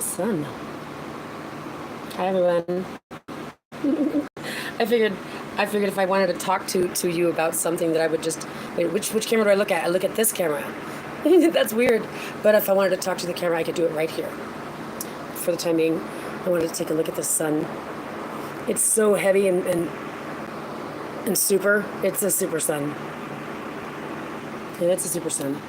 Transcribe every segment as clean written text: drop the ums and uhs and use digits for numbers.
Sun. Hi everyone. I figured if I wanted to talk to you about something that I would just wait, which camera do I look at? I look at this camera. That's weird. But if I wanted to talk to the camera, I could do it right here. For the time being, I wanted to take a look at the sun. It's so heavy and super. It's a super sun. Yeah, it's a super sun.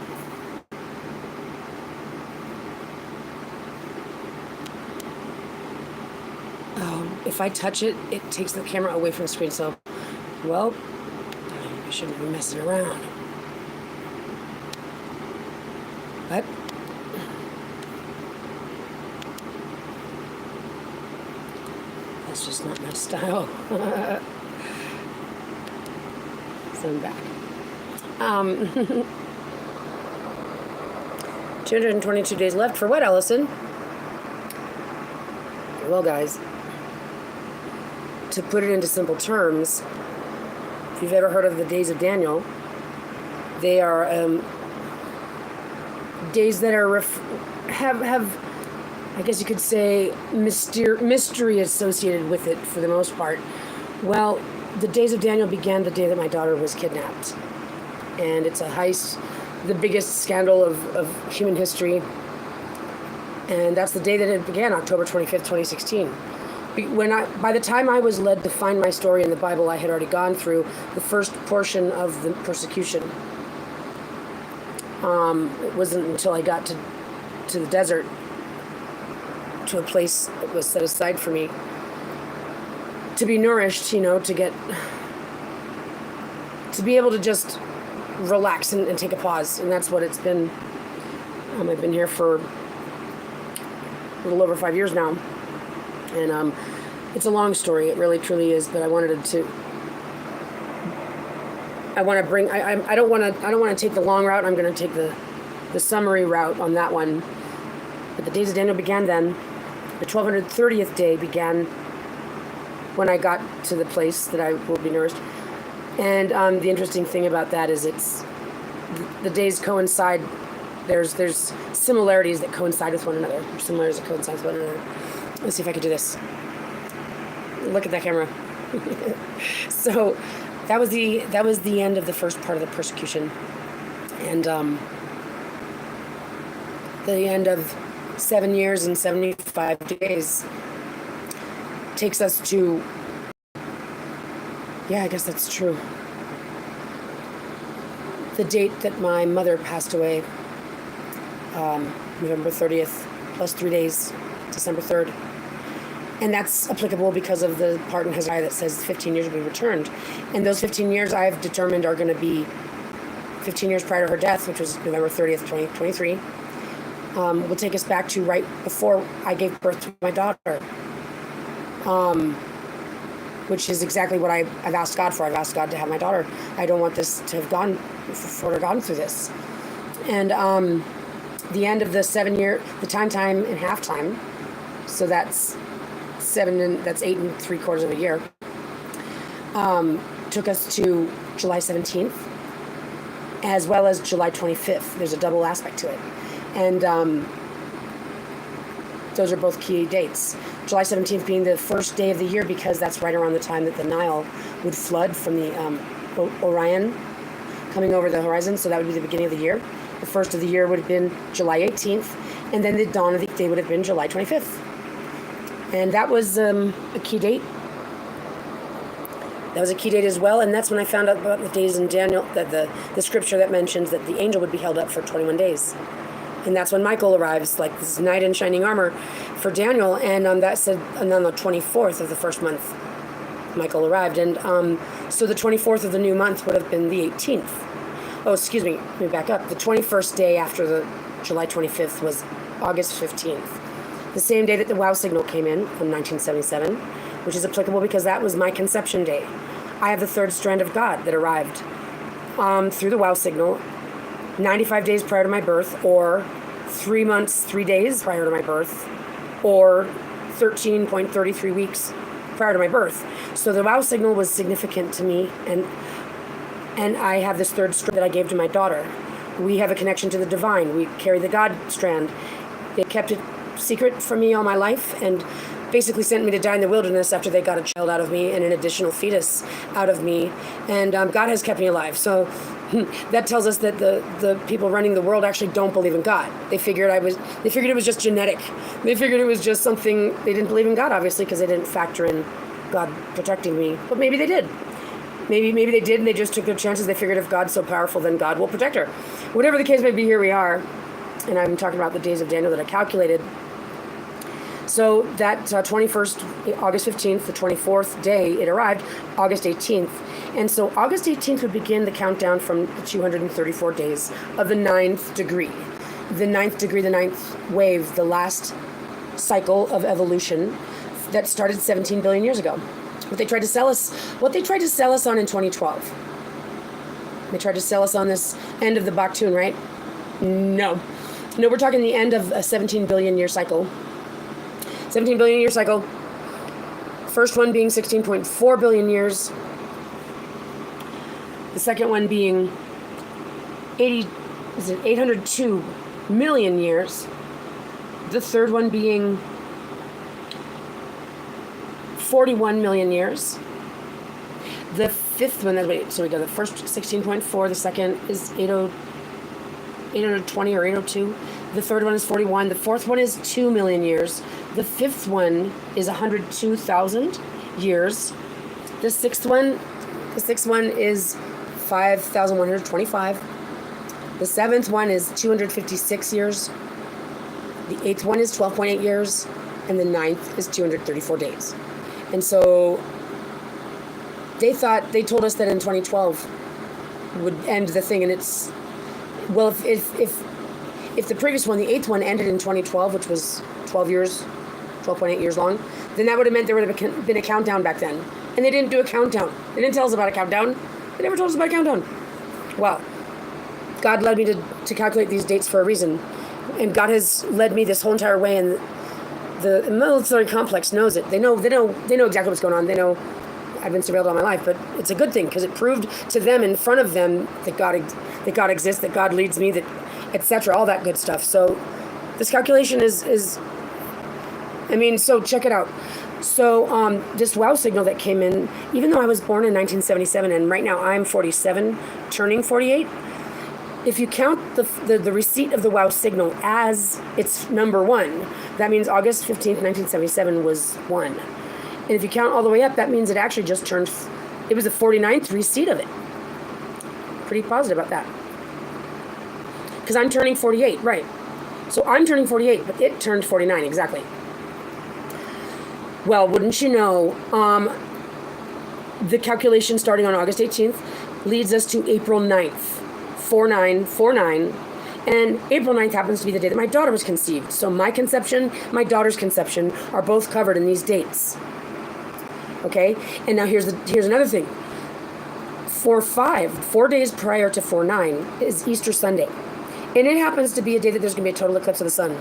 If I touch it, it takes the camera away from the screen. So, well, I shouldn't be messing around. But that's just not my style. So I'm back. 222 days left for what, Allison? Well, guys, to put it into simple terms, if you've ever heard of the days of Daniel, they are days that are have I guess you could say mystery associated with it for the most part. Well, the days of Daniel began the day that my daughter was kidnapped, and it's a heist, the biggest scandal of human history, and that's the day that it began, October 25th, 2016. By the time I was led to find my story in the Bible, I had already gone through the first portion of the persecution. It wasn't until I got to the desert, to a place that was set aside for me to be nourished, to be able to just relax and take a pause. And that's what it's been. I've been here for a little over 5 years now. And it's a long story. It really, truly is. But I want to bring. I don't want to take the long route. I'm going to take the summary route on that one. But the days of Daniel began then. The 1230th day began when I got to the place that I will be nourished. And the interesting thing about that is the days coincide. There's similarities that coincide with one another. There's similarities that coincide with one another. Let's see if I can do this. Look at that camera. So that was the end of the first part of the persecution, and the end of 7 years and 75 days takes us to. Yeah, I guess that's true. The date that my mother passed away, November 30th, plus 3 days, December 3rd. And that's applicable because of the part in Hosea that says 15 years will be returned. And those 15 years I've determined are going to be 15 years prior to her death, which was November 30th, 2023. Will take us back to right before I gave birth to my daughter. Which is exactly what I've asked God for. I've asked God to have my daughter. I don't want this to have gone through this. And the end of the 7 year, the time and halftime, so that's 8 3/4 of a year, took us to July 17th, as well as July 25th. There's a double aspect to it. And those are both key dates. July 17th being the first day of the year because that's right around the time that the Nile would flood from the Orion coming over the horizon. So that would be the beginning of the year. The first of the year would have been July 18th, and then the dawn of the day would have been July 25th. And that was a key date. That was a key date as well, and that's when I found out about the days in Daniel, that the scripture that mentions that the angel would be held up for 21 days. And that's when Michael arrives, like this knight in shining armor for Daniel. And that said, and on the 24th of the first month, Michael arrived. And so the 24th of the new month would have been the 18th. Oh, excuse me, let me back up. The 21st day after the July 25th was August 15th. The same day that the WOW signal came in 1977, which is applicable because that was my conception day. I have the third strand of God that arrived through the WOW signal 95 days prior to my birth, or 3 months, 3 days prior to my birth, or 13.33 weeks prior to my birth. So the WOW signal was significant to me, and I have this third strand that I gave to my daughter. We have a connection to the divine. We carry the God strand. They kept it secret from me all my life and basically sent me to die in the wilderness after they got a child out of me and an additional fetus out of me. And God has kept me alive. So that tells us that the people running the world actually don't believe in God. They figured it was just genetic. They figured it was just something. They didn't believe in God, obviously, because they didn't factor in God protecting me. But maybe they did. Maybe they did, and they just took their chances. They figured if God's so powerful, then God will protect her. Whatever the case may be, here we are. And I'm talking about the days of Daniel that I calculated. So that 21st, August 15th, the 24th day, it arrived, August 18th. And so August 18th would begin the countdown from the 234 days of the 9th degree. The 9th degree, the 9th wave, the last cycle of evolution that started 17 billion years ago. What they tried to sell us on in 2012. They tried to sell us on this end of the Baktun, right? No, we're talking the end of a 17 billion year cycle. 17 billion year cycle. First one being 16.4 billion years. The second one being 802 million years. The third one being 41 million years. The fifth one, so we got the first 16.4, the second is 820 or 802. The third one is 41. The fourth one is 2 million years. The fifth one is 102,000 years. The sixth one is 5,125. The seventh one is 256 years. The eighth one is 12.8 years. And the ninth is 234 days. And so they told us that in 2012 would end the thing, and it's, well, if the previous one, the eighth one, ended in 2012, which was 12.8 years long, then that would have meant there would have been a countdown back then. And they didn't do a countdown. They didn't tell us about a countdown. They never told us about a countdown. Well, God led me to calculate these dates for a reason. And God has led me this whole entire way, and the military complex knows it. They know exactly what's going on. They know I've been surveilled all my life, but it's a good thing because it proved to them in front of them that God exists, that God leads me, that etc. All that good stuff. So this calculation is so check it out. So this WOW signal that came in, even though I was born in 1977 and right now I'm 47, turning 48. If you count the receipt of the WOW signal as its number one, that means August 15th, 1977 was 1. And if you count all the way up, that means it actually just turned, it was the 49th receipt of it. Pretty positive about that. Because I'm turning 48, right. So I'm turning 48, but it turned 49, exactly. Well, wouldn't you know, the calculation starting on August 18th leads us to April 9th. 4949, and April 9th happens to be the day that my daughter was conceived. So my conception, my daughter's conception are both covered in these dates. Okay? And now here's another thing. 4 days prior to 4/9 is Easter Sunday. And it happens to be a day that there's going to be a total eclipse of the sun.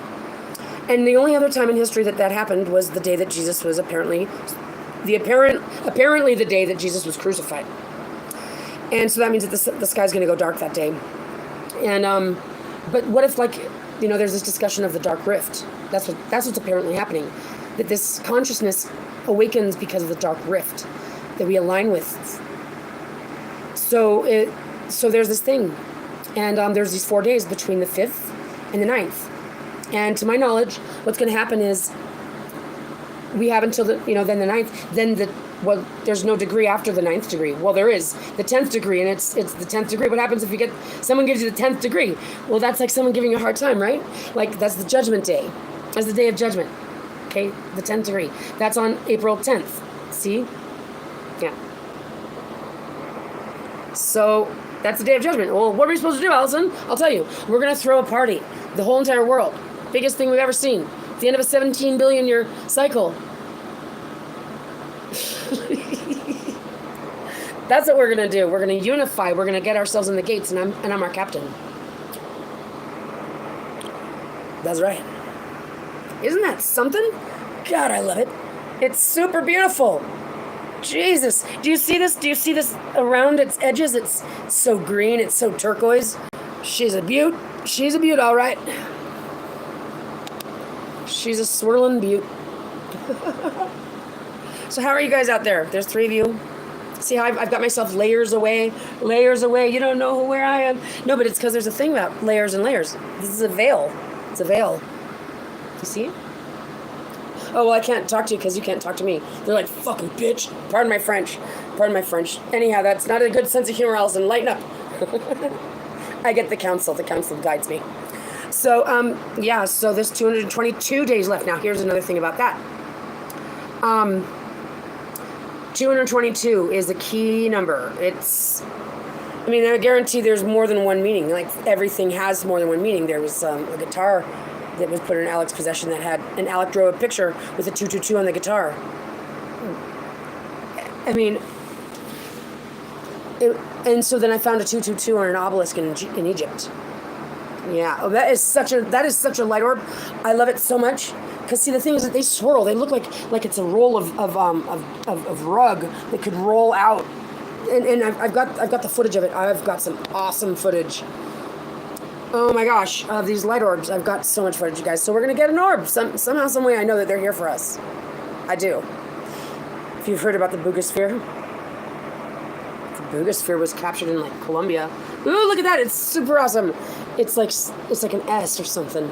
And the only other time in history that happened was the day that Jesus was apparently the day that Jesus was crucified. And so that means that the sky's going to go dark that day. And but what if, there's this discussion of the dark rift? That's what's apparently happening. That this consciousness awakens because of the dark rift that we align with. So there's this thing, and there's these 4 days between the 5th and the 9th. And to my knowledge, what's going to happen is we have until then the 9th, then there's no degree after the 9th degree. Well, there is the 10th degree, and it's the 10th degree. What happens if someone gives you the 10th degree? Well, that's like someone giving you a hard time, right? Like, that's the judgment day. That's the day of judgment. Okay, the 10th degree. That's on April 10th. See? Yeah. So that's the day of judgment. Well, what are we supposed to do, Allison? I'll tell you. We're going to throw a party. The whole entire world. Biggest thing we've ever seen. At the end of a 17 billion year cycle. That's what we're going to do. We're going to unify. We're going to get ourselves in the gates, and I'm our captain. That's right. Isn't that something? God, I love it. It's super beautiful. Jesus. Do you see this? Do you see this around its edges? It's so green. It's so turquoise. She's a beaut. She's a beaut, all right. She's a swirling beaut. So how are you guys out there? There's 3 of you. See how I've got myself layers away, layers away. You don't know where I am. No, but it's because there's a thing about layers and layers. This is a veil. It's a veil. You see? Oh, well, I can't talk to you because you can't talk to me. They're like, fucking bitch. Pardon my French. Pardon my French. Anyhow, that's not a good sense of humor, Allison. Lighten up. I get the counsel. The counsel guides me. So, yeah, so there's 222 days left. Now, here's another thing about that. 222 is a key number. It's, I mean, I guarantee there's more than one meaning. Like, everything has more than one meaning. There was a guitar that was put in Alec's possession that had, and Alec drew a picture with a 222 on the guitar. I mean, and so then I found a 222 on an obelisk in Egypt. Yeah, oh, that is such a light orb. I love it so much. Because see, the thing is that they swirl. They look like it's a roll of rug that could roll out. And I've got the footage of it. I've got some awesome footage. Oh my gosh, of these light orbs. I've got so much footage, you guys. So we're gonna get an orb. Somehow, some way, I know that they're here for us. I do. If you've heard about the Boogosphere, the Boogosphere was captured in like Colombia. Ooh, look at that! It's super awesome. It's like an S or something.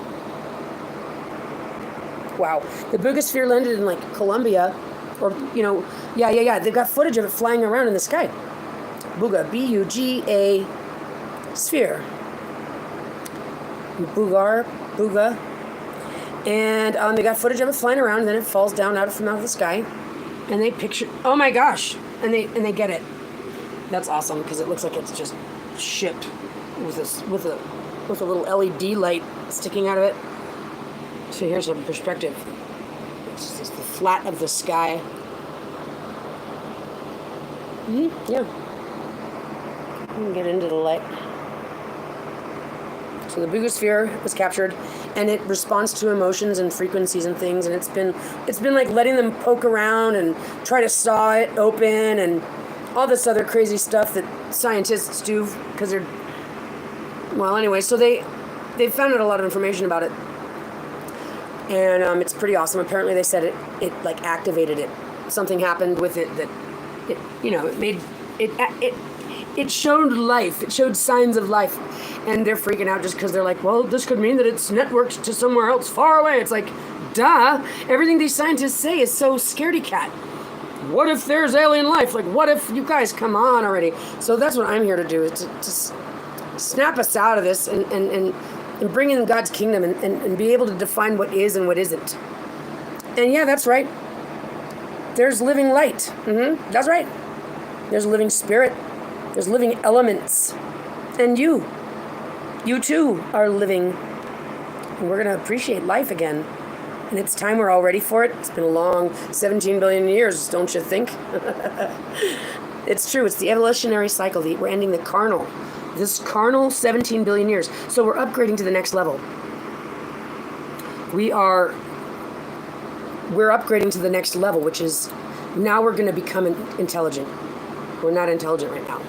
Wow. The Boogosphere landed in like Colombia, or yeah. They've got footage of it flying around in the sky. Booga, B-U-G-A, sphere. Booga, and they got footage of it flying around, and then it falls down out of the sky, and they picture. Oh my gosh! And they get it. That's awesome because it looks like it's just shipped with a little LED light sticking out of it. So here's some perspective. It's just the flat of the sky. Yeah. You can get into the light. So the Boogosphere was captured, and it responds to emotions and frequencies and things, and it's been like letting them poke around and try to saw it open and all this other crazy stuff that scientists do because they're, well, anyway, so they found out a lot of information about it. And it's pretty awesome. Apparently they said it like activated it. Something happened with it that it showed life. It showed signs of life. And they're freaking out just because they're like, well, this could mean that it's networked to somewhere else far away. It's like, duh. Everything these scientists say is so scaredy cat. What if there's alien life? Like, what if you guys come on already? So that's what I'm here to do, is to snap us out of this and bring in God's kingdom and be able to define what is and what isn't. And yeah, that's right. There's living light. That's right. There's living spirit. There's living elements. And you too are living. And we're going to appreciate life again. And it's time we're all ready for it. It's been a long 17 billion years, don't you think? It's true. It's the evolutionary cycle. We're ending the carnal. This carnal 17 billion years. So we're upgrading to the next level. We're upgrading to the next level, which is now we're going to become intelligent. We're not intelligent right now.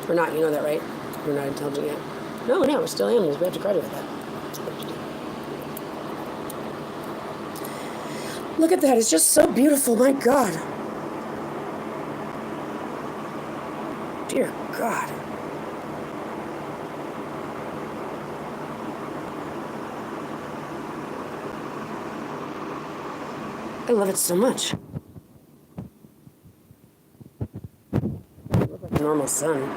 We're not, you know that, right? We're not intelligent yet. No, we're still animals. We have to credit with that. Look at that. It's just so beautiful. My God. Dear God. I love it so much. Look like a normal sun.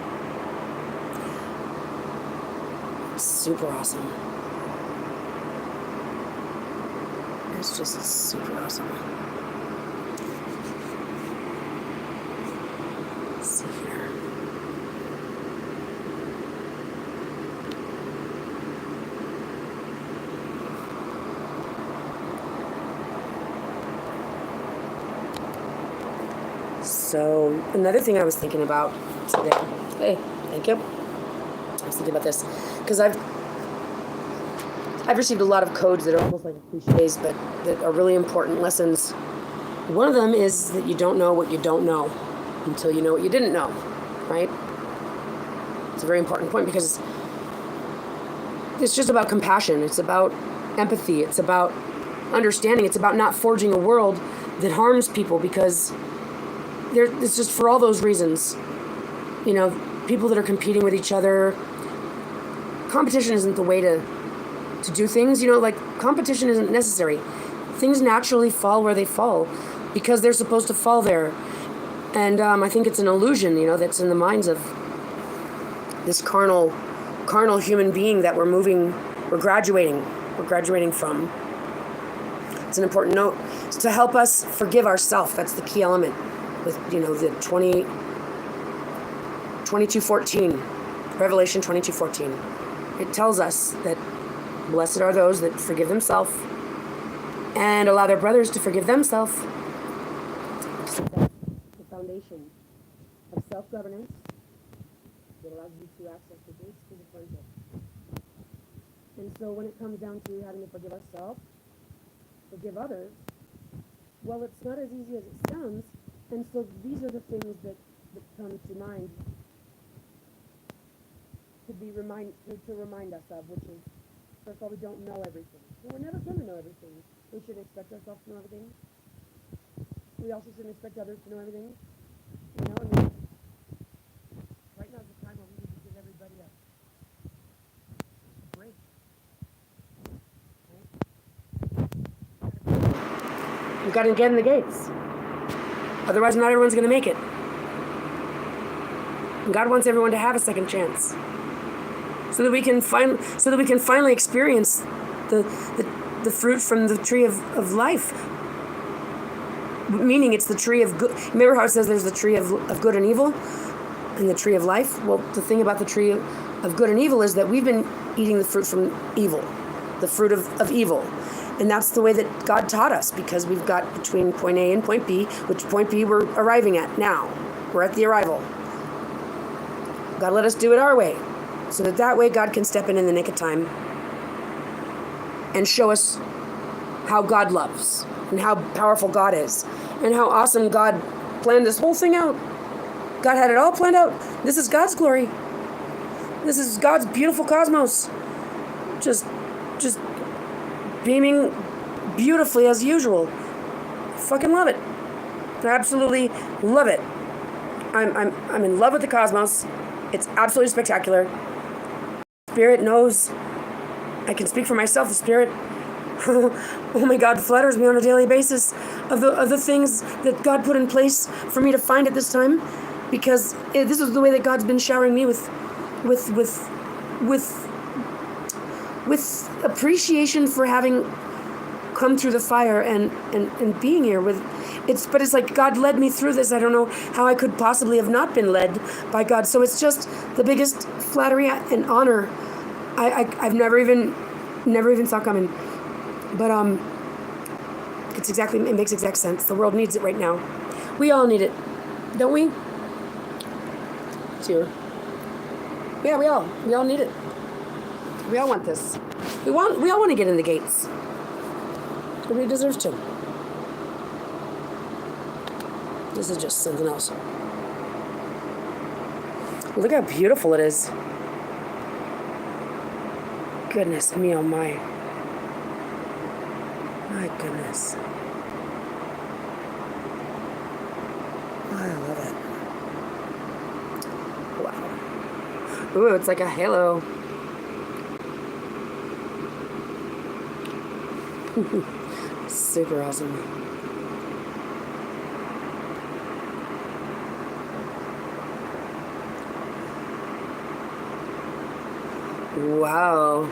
Super awesome. It's just super awesome. Let's see here. So another thing I was thinking about today. Hey, thank you. I was thinking about this because I've received a lot of codes that are almost like cliches, but that are really important lessons. One of them is that you don't know what you don't know until you know what you didn't know, right? It's a very important point because it's just about compassion. It's about empathy. It's about understanding. It's about not forging a world that harms people, because it's just for all those reasons. You know, people that are competing with each other. Competition isn't the way to do things. You know, like, competition isn't necessary. Things naturally fall where they fall because they're supposed to fall there. And I think it's an illusion, you know, that's in the minds of this carnal human being that we're graduating from. It's an important note. It's to help us forgive ourselves. That's the key element with, you know, the 22:14, Revelation 22:14. It tells us that blessed are those that forgive themselves and allow their brothers to forgive themselves. That's the foundation of self-governance that allows you to access the gates to the friendship. And so when it comes down to having to forgive ourselves, forgive others, well, it's not as easy as it sounds. And so these are the things that come to mind to remind us of, which is, first of all, we don't know everything. And we're never going to know everything. We shouldn't expect ourselves to know everything. We also shouldn't expect others to know everything. You know, I mean, right now is the time where we need to give everybody a break. Right? We've got to get in the gates. Otherwise, not everyone's going to make it. And God wants everyone to have a second chance, so that we can finally experience the fruit from the tree of life. Meaning, it's the tree of good. Remember how it says there's the tree of good and evil, and the tree of life? Well, the thing about the tree of good and evil is that we've been eating the fruit from evil, the fruit of evil. And that's the way that God taught us, because we've got between point A and point B, which point B we're arriving at now. We're at the arrival. God let us do it our way, so that way God can step in the nick of time and show us how God loves and how powerful God is and how awesome God planned this whole thing out. God had it all planned out. This is God's glory. This is God's beautiful cosmos. Just beaming beautifully as usual. Fucking love it. I absolutely love it. I'm in love with the cosmos. It's absolutely spectacular. Spirit knows. I can speak for myself. The Spirit, oh my God, flatters me on a daily basis of the things that God put in place for me to find at this time, because this is the way that God's been showering me with appreciation for having come through the fire and being here with but it's like God led me through this. I don't know how I could possibly have not been led by God. So it's just the biggest flattery and honor I've never even saw coming. But it makes exact sense. The world needs it right now. We all need it, don't we? Sure. Yeah, we all need it. We all want this. We all want to get in the gates. Everybody deserves to. This is just something else. Look how beautiful it is. Goodness me, oh my. My goodness. I love it. Wow. Ooh, it's like a halo. Super awesome. Wow.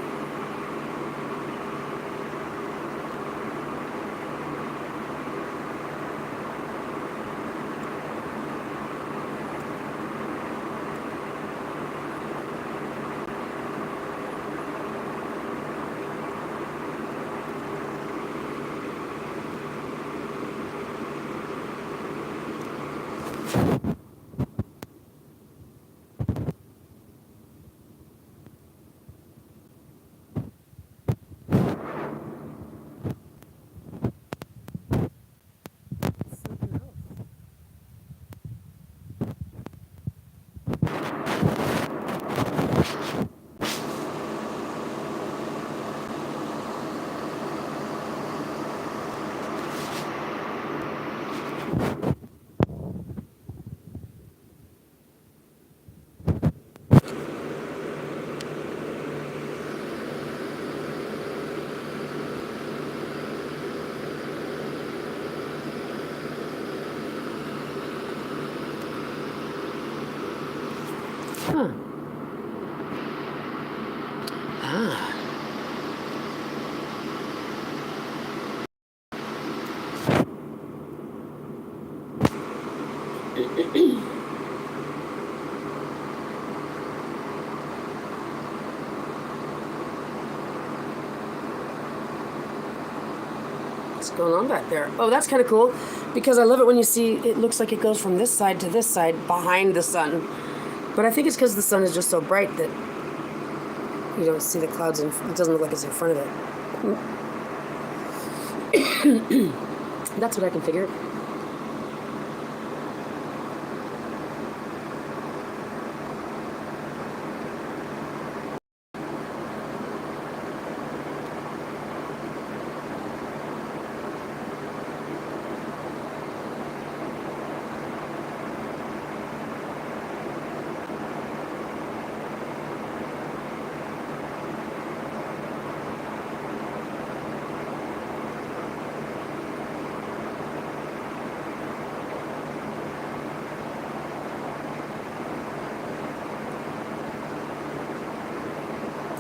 What's going on back there? Oh, that's kind of cool, because I love it when you see it looks like it goes from this side to this side behind the sun. But I think it's because the sun is just so bright that you don't see the clouds, and it doesn't look like it's in front of it. That's what I can figure.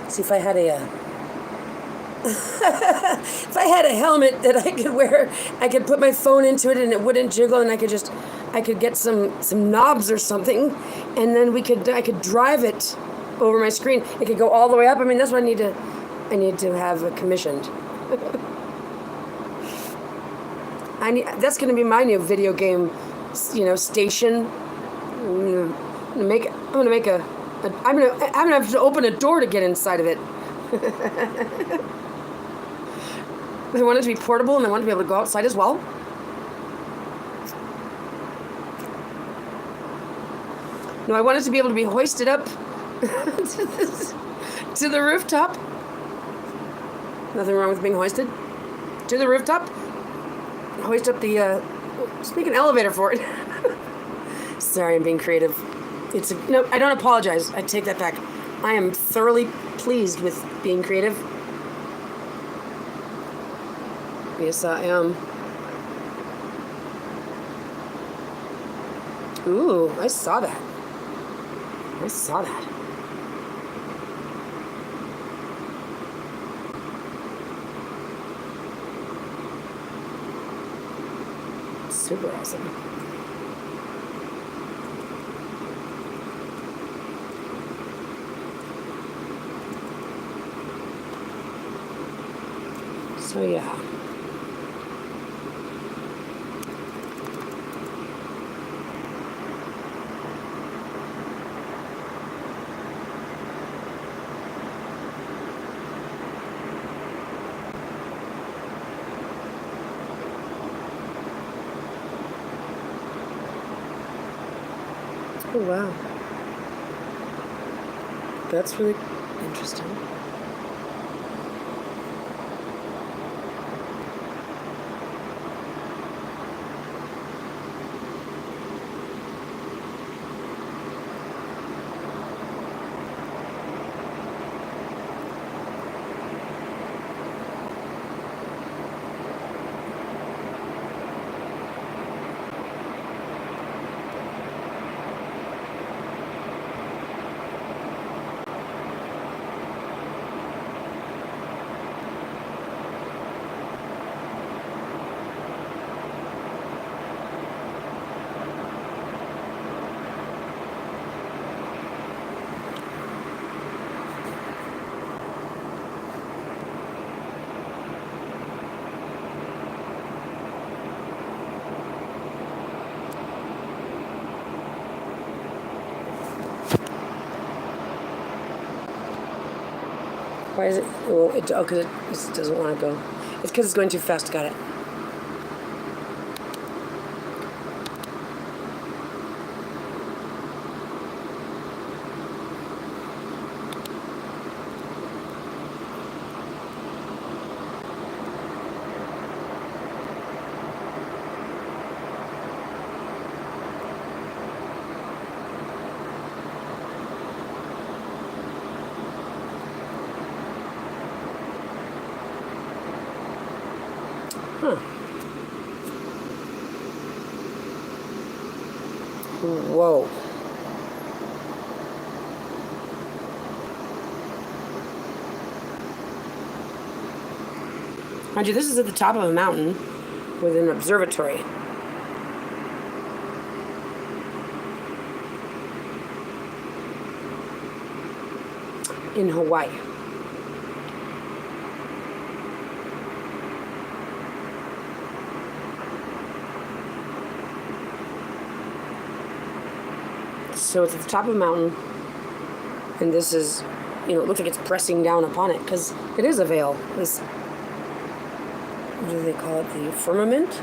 See, if I had if I had a helmet that I could wear, I could put my phone into it and it wouldn't jiggle, and I could get some knobs or something, and then I could drive it over my screen. It could go all the way up. I mean, that's what I need to have commissioned. That's going to be my new video game, station. I'm gonna have to open a door to get inside of it. I want it to be portable, and I want to be able to go outside as well. No, I want it to be able to be hoisted up to the rooftop. Nothing wrong with being hoisted to the rooftop. Hoist up the. Just make an elevator for it. Sorry, I'm being creative. No, I don't apologize. I take that back. I am thoroughly pleased with being creative. Yes, I am. Ooh, I saw that. Super awesome. So yeah. Oh wow. That's really interesting. Why is it? Well, because it doesn't want to go. It's because it's going too fast. Got it. Huh. Whoa. Mind you, this is at the top of a mountain with an observatory. in Hawaii. So it's at the top of a mountain, and this is, it looks like it's pressing down upon it, because it is a veil. This, what do they call it? The firmament?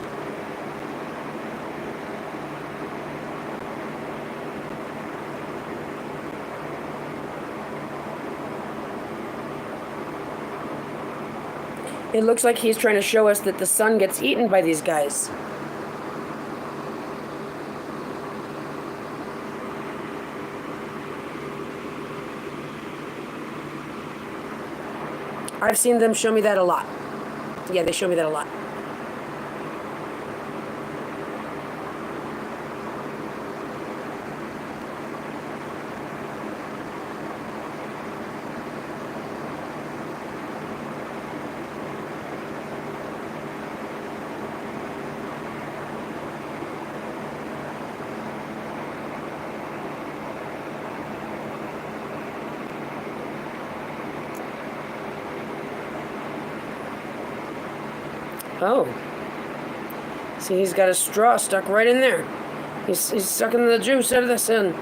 It looks like he's trying to show us that the sun gets eaten by these guys. I've seen them show me that a lot. Yeah, they show me that a lot. Oh. See, he's got a straw stuck right in there. He's sucking the juice out of the sun.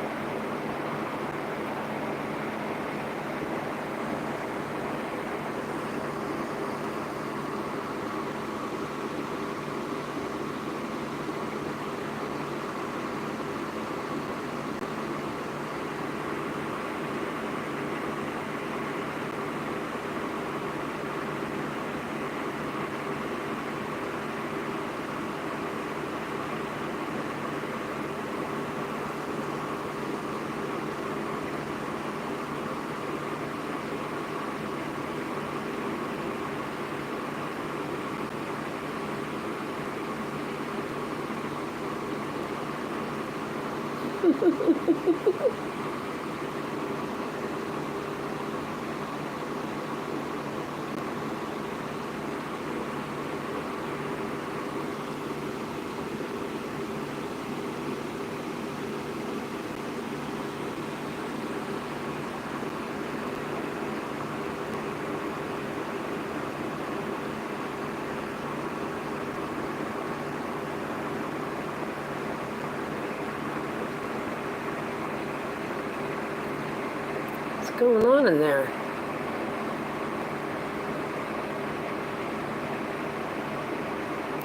What's going on in there?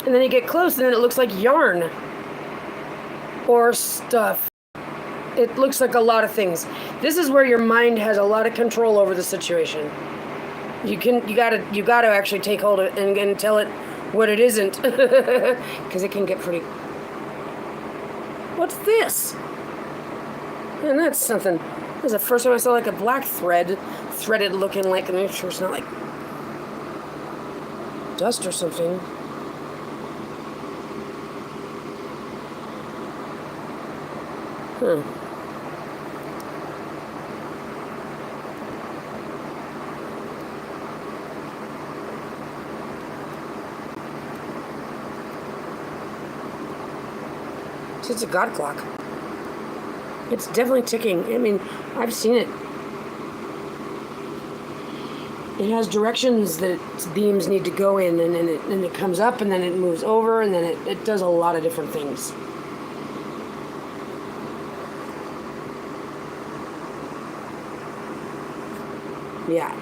And then you get close, and then it looks like yarn or stuff. It looks like a lot of things. This is where your mind has a lot of control over the situation. You gotta actually take hold of it and tell it what it isn't, because it can get pretty. What's this? And that's something. This is the first time I saw like a black threaded looking, like, I'm sure it's not like dust or something. It's a God clock. It's definitely ticking. I mean, I've seen it. It has directions that its beams need to go in, and then it comes up, and then it moves over, and then it does a lot of different things. Yeah.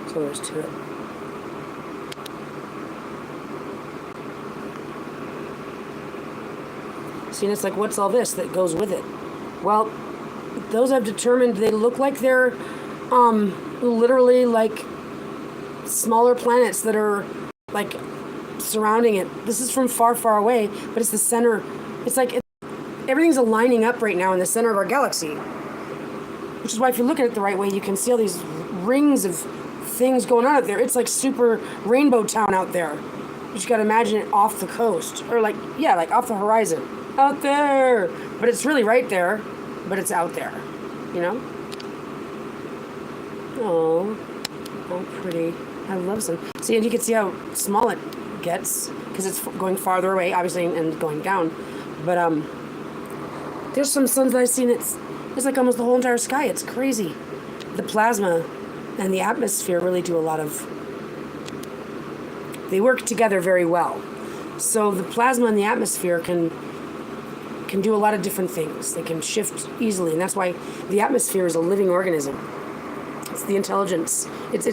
So there's to it. See, and it's like, what's all this that goes with it? Well, those I've determined, they look like they're literally like smaller planets that are like surrounding it. This is from far, far away, but it's the center. It's like everything's aligning up right now in the center of our galaxy. Which is why if you look at it the right way, you can see all these rings of things going on out there. It's like super rainbow town out there. You just gotta imagine it off the coast. Or like off the horizon. Out there! But it's really right there, but it's out there. You know? Oh, how pretty. I love some. See, and you can see how small it gets, because it's going farther away, obviously, and going down. But, there's some suns that I've seen, it's like almost the whole entire sky. It's crazy. the plasma and the atmosphere really do a lot of, they work together very well. So the plasma and the atmosphere can do a lot of different things. They can shift easily, and that's why the atmosphere is a living organism. It's the intelligence. It's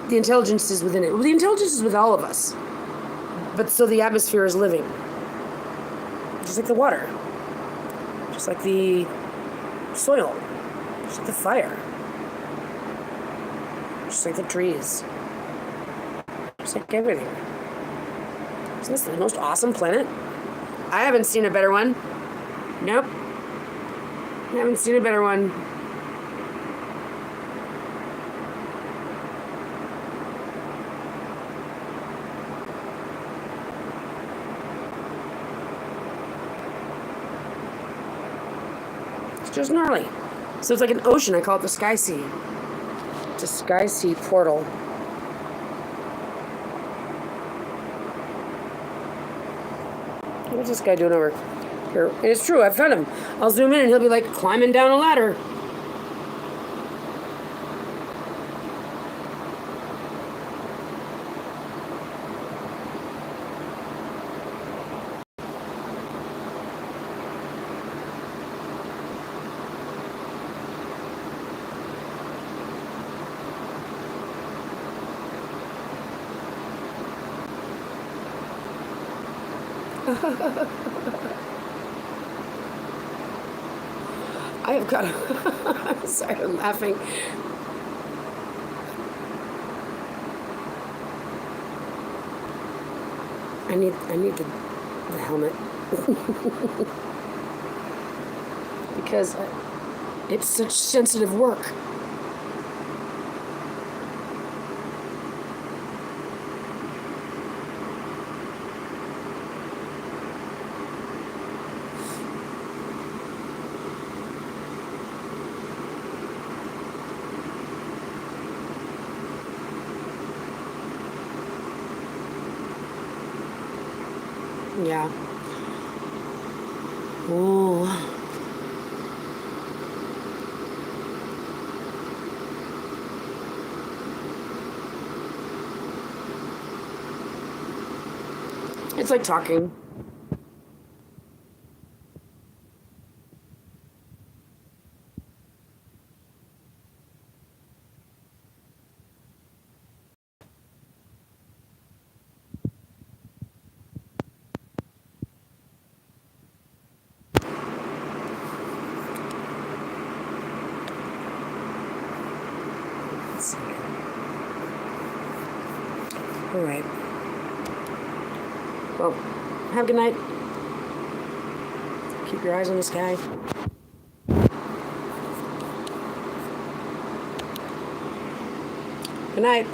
the intelligence is within it. Well, the intelligence is with all of us, but so the atmosphere is living, just like the water, just like the soil, just like the fire, just like the trees, just like everything. Isn't this the most awesome planet? I haven't seen a better one. Nope. I haven't seen a better one. It's just gnarly. So it's like an ocean. I call it the Sky Sea. It's a Sky Sea portal. What's this guy doing over here? And it's true, I've found him. I'll zoom in and he'll be like climbing down a ladder. I have got I'm sorry, I'm laughing. I need the helmet. Because it's such sensitive work. Yeah. Ooh. It's like talking. Let's see. All right. Well, have a good night. Keep your eyes on the sky. Good night.